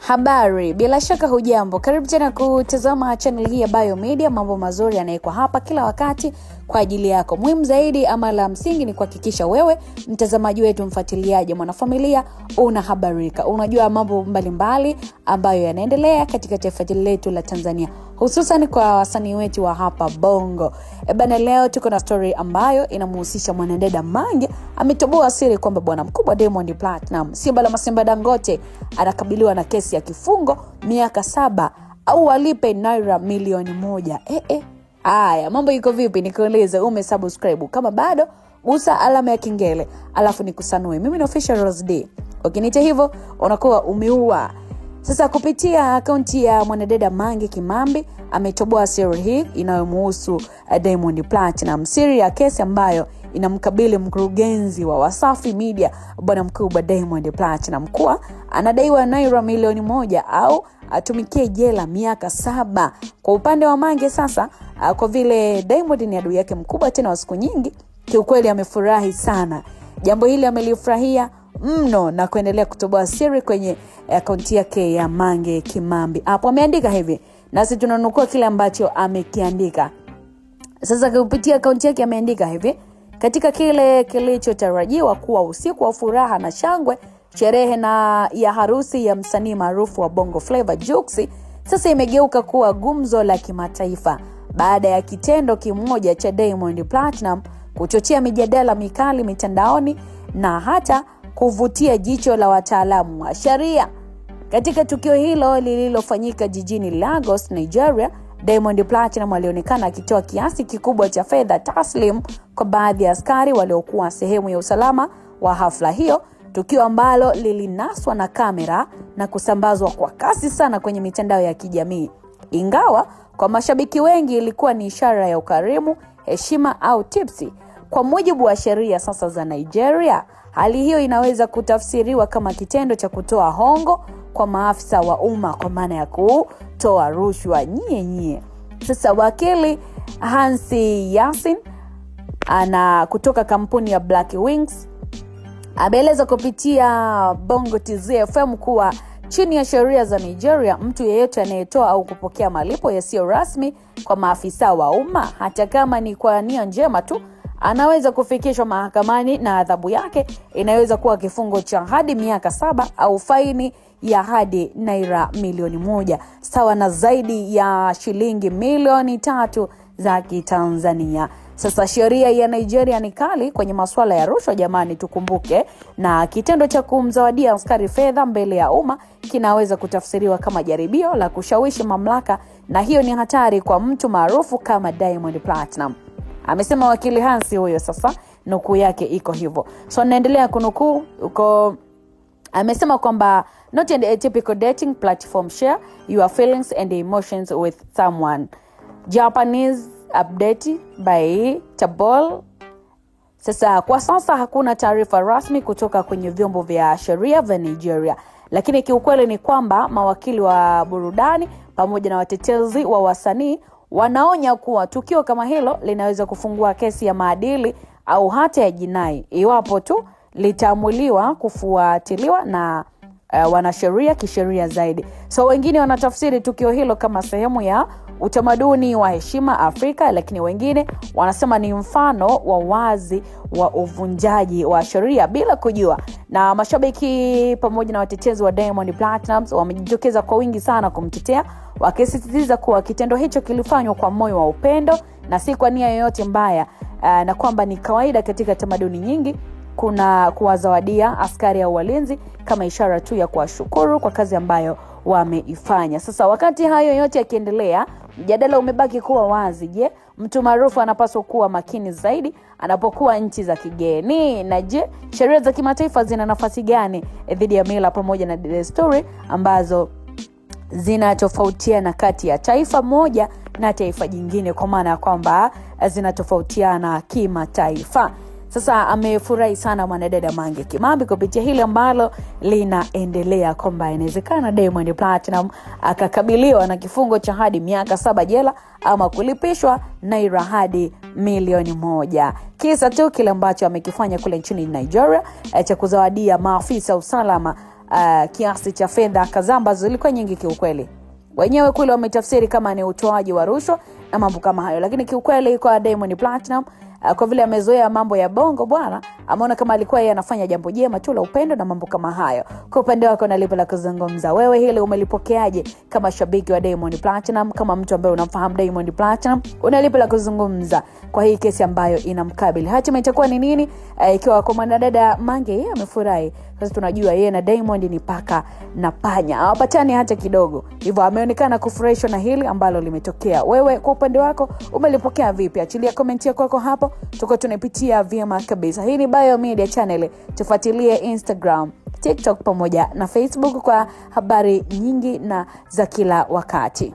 Habari, bila shaka hujambo. Karibu tena kutazama channel hii ya Biomedia. Mambo mazuri yanayokuwa hapa kila wakati kwa ajili yako. Muhimu zaidi ama la msingi ni kuhakikisha wewe mtazamaji wetu, mfuatiliaji, mwanafamilia, unahabarika. Unajua mambo mbalimbali ambayo yanaendelea katika taifa letu la Tanzania, hususan kwa wasanii wetu wa hapa Bongo. Bana, leo tuko na story ambayo inamhusisha mwanadada Mange. Ametoboa siri kwamba bwana mkubwa Diamond Platnumz, Simba la Masimba Dangote, anakabiliwa na kesi ya kifungo miaka 7 au alipe naira milioni 1. Haya, mambo iko vipi? Nikueleze, umesubscribe kama bado, gusa alama ya kengele, alafu nikusanue. Mimi ni Official Rose D. Ukiniita hivyo unakuwa umeua. Sasa kupitia akaunti ya mwanadada Mange Kimambi, ametoboa siri hii inayomhusu Diamond Platnumz, siri ya kesi ambayo inamkabili mkurugenzi wa Wasafi Media bwana mkubwa Diamond Platnumz, kuwa anadaiwa naira milioni 1 au atumikie jela miaka 7. Kwa upande wa Mange sasa, kwa vile Diamond ni adui yake mkubwa tena wa siku nyingi, kiukweli amefurahi sana. Jambo hili amelifurahia mno na kuendelea kutoboa siri kwenye akaunti yake ya Mange Kimambi. Hapo ameandika hivi, nasi tunanukua kile ambacho amekiandika. Sasa kupitia akaunti yake ameandika hivi: katika kile kilichotarajiwa kuwa usiku wa furaha na shangwe, sherehe na ya harusi ya msanii maarufu wa Bongo Flava Jux, sasa imegeuka kuwa gumzo la kimataifa baada ya kitendo kimoja cha Diamond Platnumz kuchochea mijadala mikali mitandaoni na hata kuvutia jicho la wataalamu wa sheria. Katika tukio hilo lililofanyika jijini Lagos, Nigeria, Diamond Platnumz alionekana akitoa kiasi kikubwa cha fedha taslim kwa baadhi ya askari waliokuwa sehemu ya usalama wa hafla hiyo, tukio ambalo lilinaswa na kamera na kusambazwa kwa kasi sana kwenye mitandao ya kijamii. Ingawa kwa mashabiki wengi ilikuwa ni ishara ya ukarimu, heshima au tipsi, kwa mujibu wa sheria sasa za Nigeria, hali hiyo inaweza kutafsiriwa kama kitendo cha kutoa hongo kwa maafisa wa umma, kwa maana ya kutoa rushwa nyie. Sasa wakili Hansi Yasin kutoka kampuni ya Black Wings ameeleza kupitia Bongo TZ FM kuwa chini ya sheria za Nigeria, mtu yeyote anayetoa au kupokea malipo yasiyo rasmi kwa maafisa wa umma, hata kama ni kwa nia njema tu, anaweza kufikishwa mahakamani na adhabu yake inaweza kuwa kifungo cha hadi miaka 7 au faini ya hadi naira milioni 1, sawa na zaidi ya shilingi milioni 3 za Kitanzania. Sasa sheria ya Nigeria ni kali kwenye masuala ya rushwa, jamani, tukumbuke, na kitendo cha kumzawadia askari fedha mbele ya umma kinaweza kutafsiriwa kama jaribio la kushawishi mamlaka, na hiyo ni hatari kwa mtu maarufu kama Diamond Platnumz, amesema wakili Hansi huyo. Sasa nukuu yake iko hivyo. So naendelea kunukuu amesema kwamba not a typical dating platform, share your feelings and emotions with someone. Japanese update by Tabol. Sasa kwa sasa hakuna taarifa rasmi kutoka kwenye vyombo vya sheria vya Nigeria, lakini kiukweli ni kwamba mawakili wa burudani pamoja na watetezi wa wasanii wanaonya kuwa tukio kama hilo linaweza kufungua kesi ya maadili au hata ya jinai iwapo tu litaamuliwa kufuatiliwa na wanasheria kisheria zaidi. So wengine wanatafsiri tukio hilo kama sehemu ya utamaduni wa heshima Afrika, lakini wengine wanasema ni mfano wa wazi wa uvunjaji wa sheria bila kujua. Na mashabiki pamoja na watetezi wa Diamond Platnumz wamejitokeza kwa wingi sana kumtetea, wakisisitiza kuwa kitendo hicho kilifanywa kwa moyo wa upendo na si kwa nia yoyote mbaya, na kwamba ni kawaida katika tamaduni nyingi kuna kuwazawadia askari au walinzi kama ishara tu ya kuwashukuru kwa kazi ambayo wameifanya. Sasa wakati hayo yote yakiendelea, mjadala umebaki kuwa wazi. Je, mtu maarufu anapaswa kuwa makini zaidi anapokuwa nchi za kigeni? Na je, sheria za kimataifa zina nafasi gani dhidi ya mila pamoja na desturi ambazo zinatofautiana kati ya taifa moja na taifa jingine, kwa maana kwamba zinatofautiana kimataifa? Sasa amefurahi sana mwanadada Mange Kimambi kupitia hili ambalo linaendelea, kwamba inawezekana Diamond Platnumz akakabiliwa na kifungo cha hadi miaka 7 jela ama kulipishwa naira hadi milioni 1. Kisa tu kile ambacho amekifanya kule nchini Nigeria cha kuzawadia maafisa usalama kiasi cha fedha kadhaa ambazo zilikuwa nyingi kiukweli. Wenyewe kule wametafsiri kama ni utoaji wa rushwa na mambo kama hayo, lakini kiukweli kwa Diamond Platinum kwa vile amezoea mambo ya bongo bwana, ameona kama alikuwa yeye anafanya jambo jema tu la upendo na mambo kama hayo. Kwa upande wako na lipo la kuzungumza wewe, hili umelipokeaje kama shabiki wa Diamond Platinum, kama mtu ambaye unamfahamu Diamond Platinum, unalipo la kuzungumza kwa hii kesi ambayo inamkabili? Hatima itakuwa ni nini? Ikiwa kwa mwanadada Mange yeye amefurahi, sasa tunajua yeye na Diamond ni paka na panya, hawapatani hata kidogo, hivyo ameonekana kufurahishwa na hili ambalo limetokea. Wewe kwa upande wako umelipokea vipi? Achilia comment yako hapo, tuko tunapitia vyema kabisa. Hii ni Biomedia Channel, tufuatilie Instagram, TikTok pamoja na Facebook kwa habari nyingi na za kila wakati.